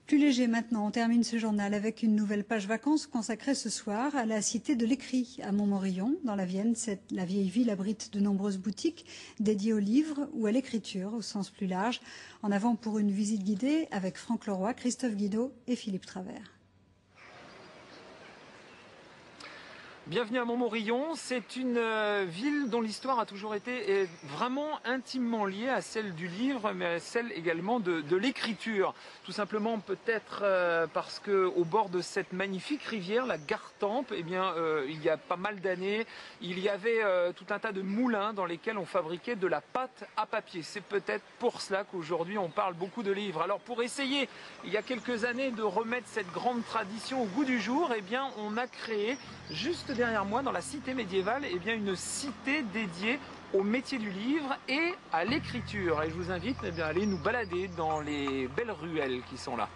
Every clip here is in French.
Plus léger maintenant, on termine ce journal avec une nouvelle page vacances consacrée ce soir à la cité de l'Écrit à Montmorillon. Dans la Vienne, la vieille ville abrite de nombreuses boutiques dédiées aux livres ou à l'écriture au sens plus large. En avant pour une visite guidée avec Franck Leroy, Christophe Guido et Philippe Travers. Bienvenue à Montmorillon, c'est une ville dont l'histoire a toujours été vraiment intimement liée à celle du livre, mais à celle également de l'écriture. Tout simplement peut-être parce qu'au bord de cette magnifique rivière, la Gartempe, eh bien, il y a pas mal d'années, il y avait tout un tas de moulins dans lesquels on fabriquait de la pâte à papier. C'est peut-être pour cela qu'aujourd'hui on parle beaucoup de livres. Alors pour essayer, il y a quelques années, de remettre cette grande tradition au goût du jour, eh bien, on a créé juste derrière moi, dans la cité médiévale, eh bien, une cité dédiée au métier du livre et à l'écriture. Et je vous invite à aller nous balader dans les belles ruelles qui sont là.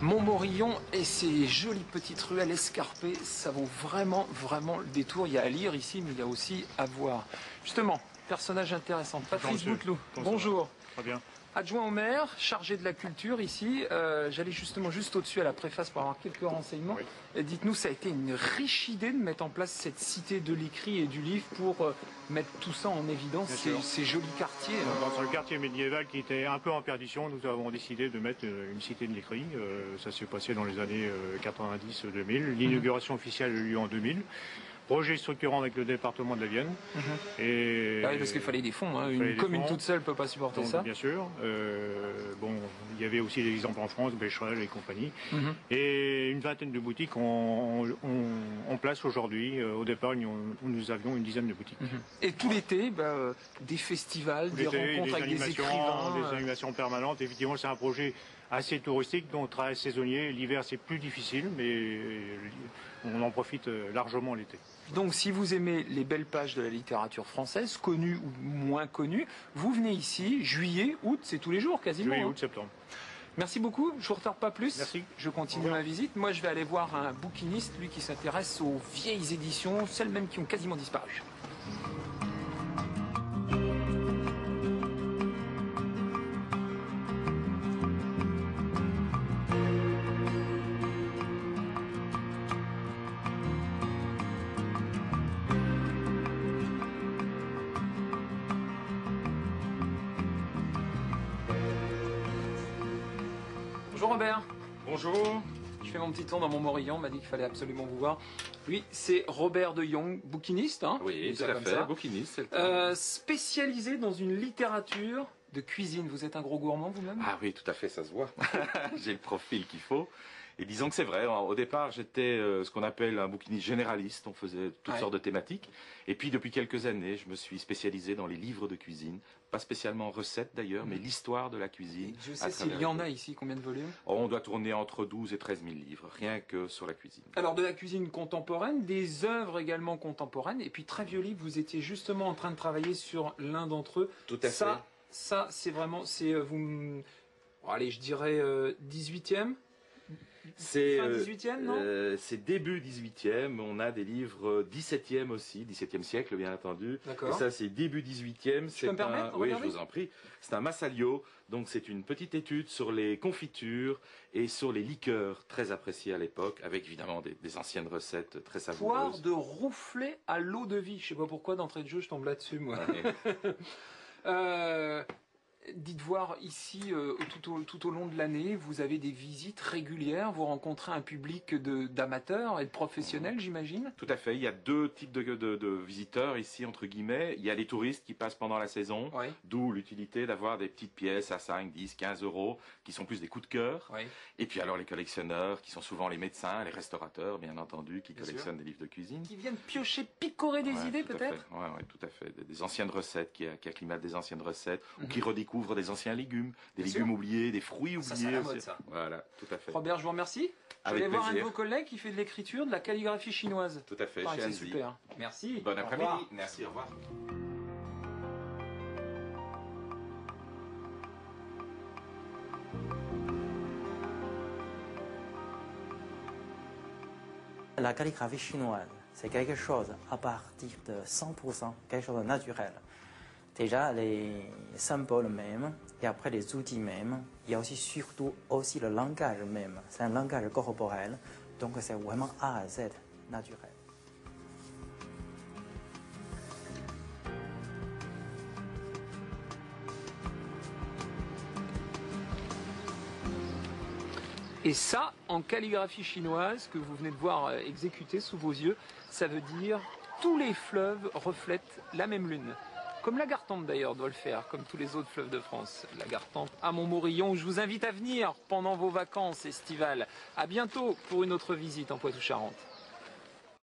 Montmorillon et ces jolies petites ruelles escarpées, ça vaut vraiment le détour. Il y a à lire ici, mais il y a aussi à voir. Justement, personnage intéressant, Patrice Bouteloup. Bonjour. Très bien. Adjoint au maire, chargé de la culture ici. J'allais justement juste au-dessus à la préface pour avoir quelques renseignements. Oui. Dites-nous, ça a été une riche idée de mettre en place cette cité de l'écrit et du livre pour mettre tout ça en évidence, ces jolis quartiers. Dans le quartier médiéval qui était un peu en perdition, nous avons décidé de mettre une cité de l'écrit. Ça s'est passé dans les années 90-2000. L'inauguration officielle a eu lieu en 2000. Projet structurant avec le département de la Vienne. Et oui, parce qu'il fallait des fonds. Hein. Une commune toute seule ne peut pas supporter ça. Bien sûr. Bon, il y avait aussi des exemples en France, Becherel et compagnie. Et une vingtaine de boutiques en place aujourd'hui. Au départ, nous avions une dizaine de boutiques. Et tout l'été, des festivals, des rencontres avec des écrivains. Des animations permanentes. Évidemment, c'est un projet assez touristique, dont travail saisonnier. L'hiver, c'est plus difficile, mais on en profite largement l'été. Donc, si vous aimez les belles pages de la littérature française, connues ou moins connues, vous venez ici, juillet, août, c'est tous les jours quasiment. Juillet, août, septembre. Merci beaucoup, je ne vous retarde pas plus. Merci. Je continue ma visite. Moi, je vais aller voir un bouquiniste, lui qui s'intéresse aux vieilles éditions, celles même qui ont quasiment disparu. Bonjour Robert. Bonjour. Je fais mon petit tour dans Montmorillon, on m'a dit qu'il fallait absolument vous voir. Lui, c'est Robert de Jong, bouquiniste. Hein, oui, tout à fait, bouquiniste. Spécialisé dans une littérature de cuisine. Vous êtes un gros gourmand vous-même? Ah oui, tout à fait, ça se voit. J'ai le profil qu'il faut. Et disons que c'est vrai, au départ j'étais ce qu'on appelle un bouquiniste généraliste, on faisait toutes sortes de thématiques. Et puis depuis quelques années, je me suis spécialisé dans les livres de cuisine, pas spécialement recettes d'ailleurs, mais l'histoire de la cuisine. Je sais s'il y en a ici, combien de volumes? On doit tourner entre 12 et 13 000 livres, rien que sur la cuisine. Alors de la cuisine contemporaine, des œuvres également contemporaines, et puis très vieux livres, vous étiez justement en train de travailler sur l'un d'entre eux. Tout à fait. Ça c'est vraiment, allez, je dirais 18e. C'est fin 18e, non c'est début 18e, on a des livres 17e aussi, 17e siècle bien entendu. D'accord. Et ça c'est début 18e. Je peux me permettre? Oui, je vous en prie. C'est un Massalio, donc c'est une petite étude sur les confitures et sur les liqueurs très appréciées à l'époque, avec évidemment des anciennes recettes très savoureuses. Poire de Roufflet à l'eau de vie. Je sais pas pourquoi d'entrée de jeu je tombe là-dessus moi. Ouais. Dites voir ici, tout au long de l'année, vous avez des visites régulières, vous rencontrez un public d'amateurs et de professionnels, j'imagine? Tout à fait, il y a deux types de visiteurs ici, entre guillemets. Il y a les touristes qui passent pendant la saison, d'où l'utilité d'avoir des petites pièces à 5, 10, 15 euros, qui sont plus des coups de cœur. Et puis alors les collectionneurs, qui sont souvent les médecins, les restaurateurs, bien entendu, qui collectionnent des livres de cuisine. Qui viennent piocher, picorer des idées peut-être? Oui, tout à fait. Des anciennes recettes, qui acclimatent des anciennes recettes, ou qui redécouvrent des anciens légumes, des légumes oubliés, des fruits oubliés. Ça, c'est la mode, ça. Voilà, tout à fait. Robert, je vous remercie. Je vais aller voir un de vos collègues qui fait de l'écriture, de la calligraphie chinoise. Tout à fait, chez Annecy. C'est super. Merci. Bon après-midi. Merci, au revoir. La calligraphie chinoise, c'est quelque chose à partir de 100%, quelque chose de naturel. Déjà, les symboles même, et après les outils même, il y a aussi surtout aussi le langage même. C'est un langage corporel, donc c'est vraiment A à Z, naturel. Et ça, en calligraphie chinoise, que vous venez de voir exécuter sous vos yeux, ça veut dire tous les fleuves reflètent la même lune. Comme la Gartempe d'ailleurs doit le faire, comme tous les autres fleuves de France. La Gartempe à Montmorillon, où je vous invite à venir pendant vos vacances estivales. À bientôt pour une autre visite en Poitou-Charentes.